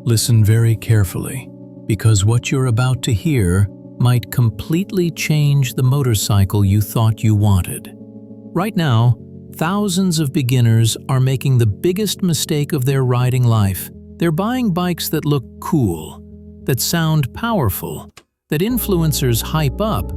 Listen very carefully, because what you're about to hear might completely change the motorcycle you thought you wanted. Right now, thousands of beginners are making the biggest mistake of their riding life. They're buying bikes that look cool, that sound powerful, that influencers hype up,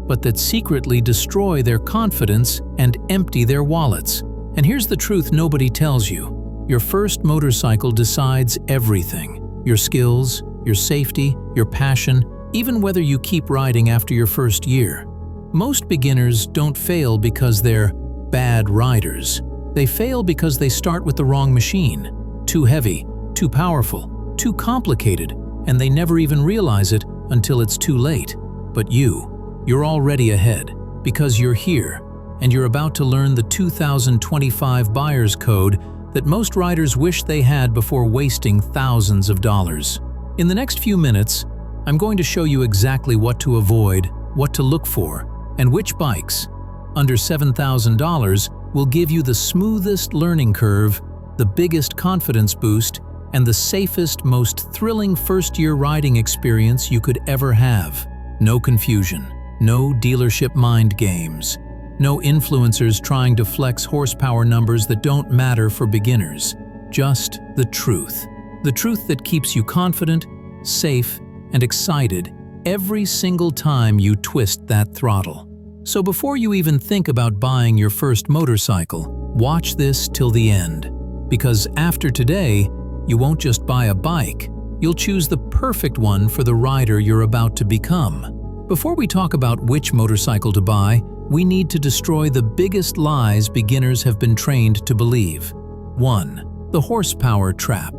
but that secretly destroy their confidence and empty their wallets. And here's the truth nobody tells you. Your first motorcycle decides everything. Your skills, your safety, your passion, even whether you keep riding after your first year. Most beginners don't fail because they're bad riders. They fail because they start with the wrong machine. Too heavy, too powerful, too complicated, and they never even realize it until it's too late. But you're already ahead, because you're here, and you're about to learn the 2025 buyer's code that most riders wish they had before wasting thousands of dollars. In the next few minutes, I'm going to show you exactly what to avoid, what to look for, and which bikes, under $7,000, will give you the smoothest learning curve, the biggest confidence boost, and the safest, most thrilling first-year riding experience you could ever have. No confusion, no dealership mind games, no influencers trying to flex horsepower numbers that don't matter for beginners. Just the truth. The truth that keeps you confident, safe, and excited every single time you twist that throttle. So before you even think about buying your first motorcycle, watch this till the end. Because after today, you won't just buy a bike, you'll choose the perfect one for the rider you're about to become. Before we talk about which motorcycle to buy, we need to destroy the biggest lies beginners have been trained to believe. 1. The horsepower trap.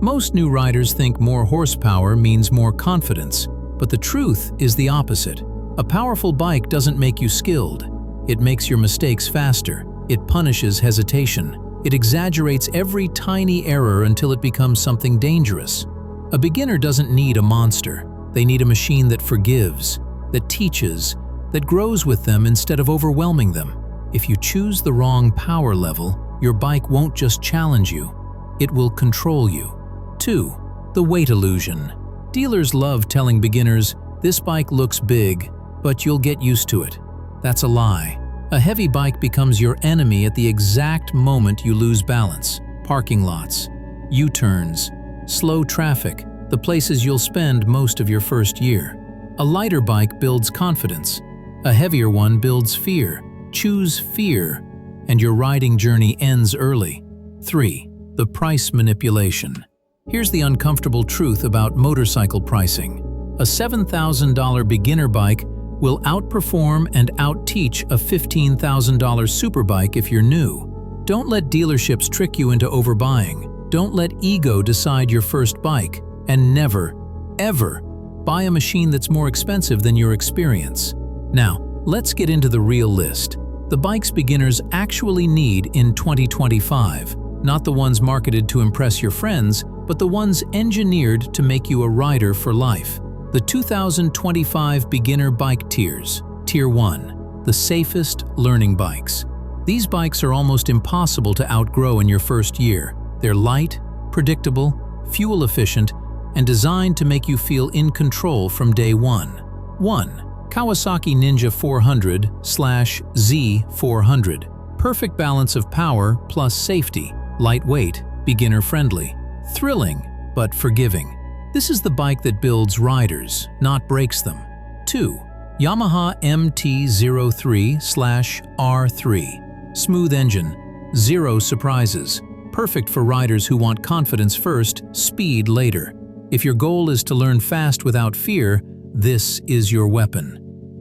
Most new riders think more horsepower means more confidence, but the truth is the opposite. A powerful bike doesn't make you skilled. It makes your mistakes faster. It punishes hesitation. It exaggerates every tiny error until it becomes something dangerous. A beginner doesn't need a monster. They need a machine that forgives, that teaches, that grows with them instead of overwhelming them. If you choose the wrong power level, your bike won't just challenge you, it will control you. 2. The weight illusion. Dealers love telling beginners, this bike looks big, but you'll get used to it. That's a lie. A heavy bike becomes your enemy at the exact moment you lose balance. Parking lots, U-turns, slow traffic, the places you'll spend most of your first year. A lighter bike builds confidence. A heavier one builds fear. Choose fear, and your riding journey ends early. 3. The price manipulation. Here's the uncomfortable truth about motorcycle pricing. A $7,000 beginner bike will outperform and out-teach a $15,000 superbike if you're new. Don't let dealerships trick you into overbuying. Don't let ego decide your first bike. And never, ever, buy a machine that's more expensive than your experience. Now, let's get into the real list. The bikes beginners actually need in 2025. Not the ones marketed to impress your friends, but the ones engineered to make you a rider for life. The 2025 beginner bike tiers. Tier 1. The safest learning bikes. These bikes are almost impossible to outgrow in your first year. They're light, predictable, fuel efficient, and designed to make you feel in control from day one. 1. Kawasaki Ninja 400/Z400. Perfect balance of power plus safety. Lightweight, beginner-friendly. Thrilling, but forgiving. This is the bike that builds riders, not breaks them. 2. Yamaha MT-03/R3. Smooth engine, zero surprises. Perfect for riders who want confidence first, speed later. If your goal is to learn fast without fear, this is your weapon.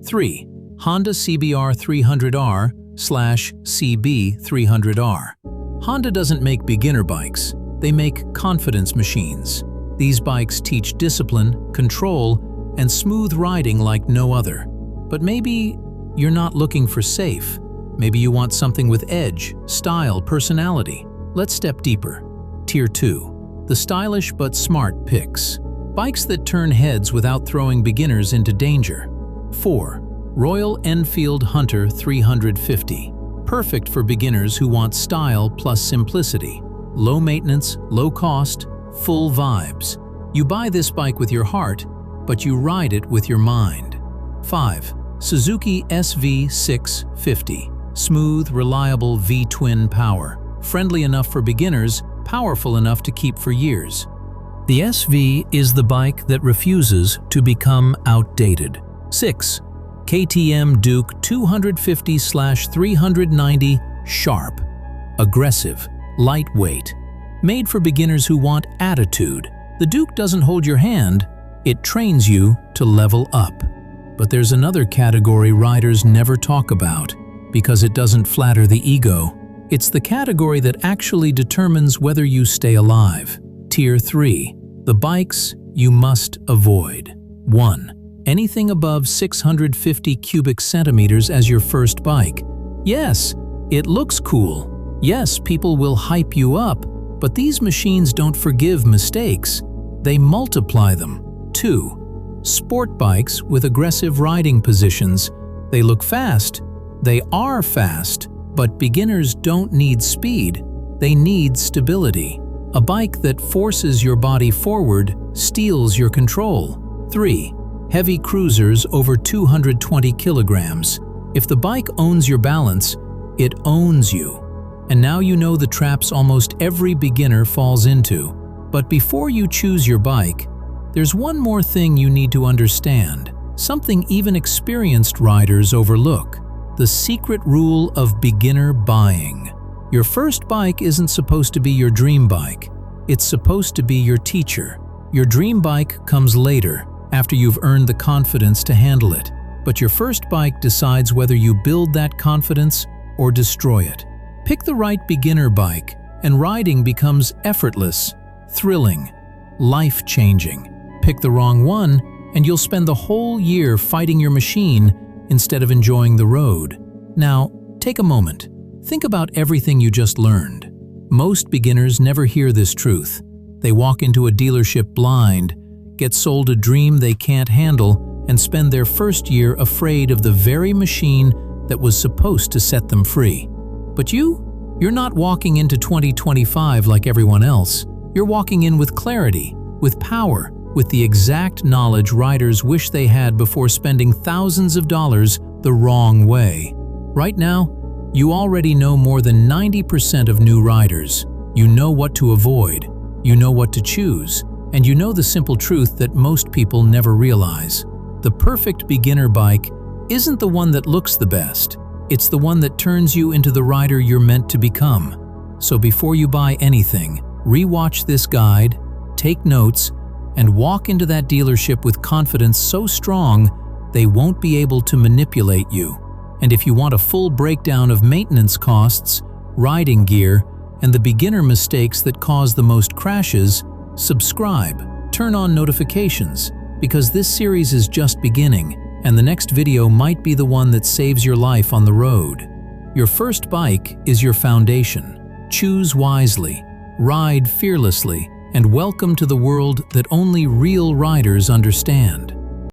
3. Honda CBR 300R/CB 300R. Honda doesn't make beginner bikes, they make confidence machines. These bikes teach discipline, control, and smooth riding like no other. But maybe you're not looking for safe. Maybe you want something with edge, style, personality. Let's step deeper. Tier 2. The stylish but smart picks. Bikes that turn heads without throwing beginners into danger. 4. Royal Enfield Hunter 350. Perfect for beginners who want style plus simplicity. Low maintenance, low cost, full vibes. You buy this bike with your heart, but you ride it with your mind. 5. Suzuki SV650. Smooth, reliable V-twin power. Friendly enough for beginners, powerful enough to keep for years. The SV is the bike that refuses to become outdated. 6. KTM Duke 250/390 Sharp. Aggressive, lightweight. Made for beginners who want attitude. The Duke doesn't hold your hand, it trains you to level up. But there's another category riders never talk about, because it doesn't flatter the ego. It's the category that actually determines whether you stay alive. Tier 3. The bikes you must avoid. 1. Anything above 650 cubic centimeters as your first bike. Yes, it looks cool. Yes, people will hype you up, but these machines don't forgive mistakes. They multiply them. 2. Sport bikes with aggressive riding positions. They look fast. They are fast, but beginners don't need speed. They need stability. A bike that forces your body forward steals your control. 3. Heavy cruisers over 220 kilograms. If the bike owns your balance, it owns you. And now you know the traps almost every beginner falls into. But before you choose your bike, there's one more thing you need to understand, something even experienced riders overlook: the secret rule of beginner buying. Your first bike isn't supposed to be your dream bike. It's supposed to be your teacher. Your dream bike comes later, after you've earned the confidence to handle it. But your first bike decides whether you build that confidence or destroy it. Pick the right beginner bike, and riding becomes effortless, thrilling, life-changing. Pick the wrong one, and you'll spend the whole year fighting your machine instead of enjoying the road. Now, take a moment. Think about everything you just learned. Most beginners never hear this truth. They walk into a dealership blind, get sold a dream they can't handle, and spend their first year afraid of the very machine that was supposed to set them free. But you're not walking into 2025 like everyone else. You're walking in with clarity, with power, with the exact knowledge riders wish they had before spending thousands of dollars the wrong way. Right now, you already know more than 90% of new riders. You know what to avoid, you know what to choose, and you know the simple truth that most people never realize. The perfect beginner bike isn't the one that looks the best. It's the one that turns you into the rider you're meant to become. So before you buy anything, re-watch this guide, take notes, and walk into that dealership with confidence so strong they won't be able to manipulate you. And if you want a full breakdown of maintenance costs, riding gear, and the beginner mistakes that cause the most crashes, subscribe, turn on notifications, because this series is just beginning, and the next video might be the one that saves your life on the road. Your first bike is your foundation. Choose wisely, ride fearlessly, and welcome to the world that only real riders understand.